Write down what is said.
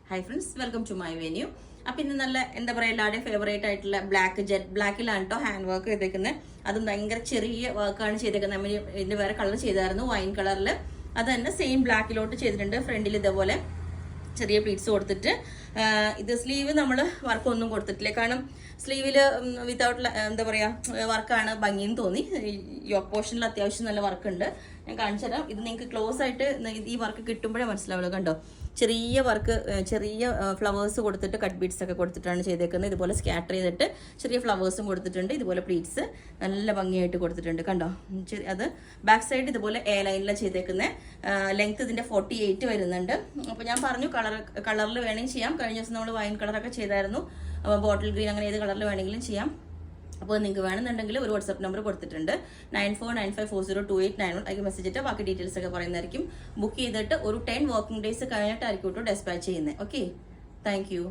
Hi friends, welcome to my venue. അപ്പം ഇന്ന് നല്ല എന്താ പറയുക, എല്ലാവരുടെയും ഫേവറേറ്റ് ആയിട്ടുള്ള ബ്ലാക്ക് ജെറ്റ് ബ്ലാക്കിലാണ് കേട്ടോ ഹാൻഡ് വർക്ക് ചെയ്തേക്കുന്നത്. അതും ഭയങ്കര ചെറിയ വർക്കാണ് ചെയ്തേക്കുന്നത്. നമ്മൾ ഇതിൻ്റെ വേറെ കളർ ചെയ്തായിരുന്നു, വൈൻ കളറിൽ. അത് തന്നെ സെയിം ബ്ലാക്കിലോട്ട് ചെയ്തിട്ടുണ്ട്. ഫ്രണ്ടിൽ ഇതേപോലെ ചെറിയ പ്ലീറ്റ്സ് കൊടുത്തിട്ട് ഇത് സ്ലീവ് നമ്മൾ വർക്കൊന്നും കൊടുത്തിട്ടില്ല. കാരണം സ്ലീവിൽ വിത്തൗട്ട് എന്താ പറയുക വർക്കാണ് ഭംഗിയെന്ന് തോന്നി. യോക്ക് പോർഷനിൽ അത്യാവശ്യം നല്ല വർക്കുണ്ട്. ഞാൻ കാണിച്ചു തരാം. ഇത് നിങ്ങൾക്ക് ക്ലോസ് ആയിട്ട് ഈ വർക്ക് കിട്ടുമ്പോഴേ മനസ്സിലാവുള്ളൂ. കണ്ടോ, ചെറിയ വർക്ക്, ചെറിയ ഫ്ലവേഴ്സ് കൊടുത്തിട്ട് കട്ട് ബീഡ്സ് ഒക്കെ കൊടുത്തിട്ടാണ് ചെയ്തേക്കുന്നത്. ഇതുപോലെ സ്കാറ്റർ ചെയ്തിട്ട് ചെറിയ ഫ്ലവേഴ്സും കൊടുത്തിട്ടുണ്ട്. ഇതുപോലെ പ്ലീറ്റ്സ് നല്ല ഭംഗിയായിട്ട് കൊടുത്തിട്ടുണ്ട്. കണ്ടോ, അത് ബാക്ക് സൈഡ് ഇതുപോലെ എ ലൈനിലാണ് ചെയ്തേക്കുന്നത്. ലെങ്ത് ഇതിൻ്റെ 48 വരുന്നുണ്ട്. അപ്പോൾ ഞാൻ പറഞ്ഞു കളറിൽ വേണമെങ്കിൽ ചെയ്യാം. കഴിഞ്ഞ ദിവസം നമ്മൾ വൈൻ കളറൊക്കെ ചെയ്തായിരുന്നു. ബോട്ടിൽ ഗ്രീൻ, അങ്ങനെ ഏത് കളറിൽ വേണമെങ്കിലും ചെയ്യാം. അപ്പോൾ നിങ്ങൾക്ക് വേണമെന്നുണ്ടെങ്കിൽ ഒരു വാട്സ്ആപ്പ് നമ്പർ കൊടുത്തിട്ടുണ്ട്, 9495402891. അതിൽ മെസ്സേജ് ഇട്ട് ബാക്കി ഡീറ്റെയിൽസ് ഒക്കെ പറയുന്നതായിരിക്കും. ബുക്ക് ചെയ്തിട്ട് ഒരു 10 വർക്കിംഗ് ഡേയ്സ് കഴിഞ്ഞിട്ടായിരിക്കും കേട്ടോ ഡെസ്പാച്ച് ചെയ്യുന്നത്. Okay, thank you.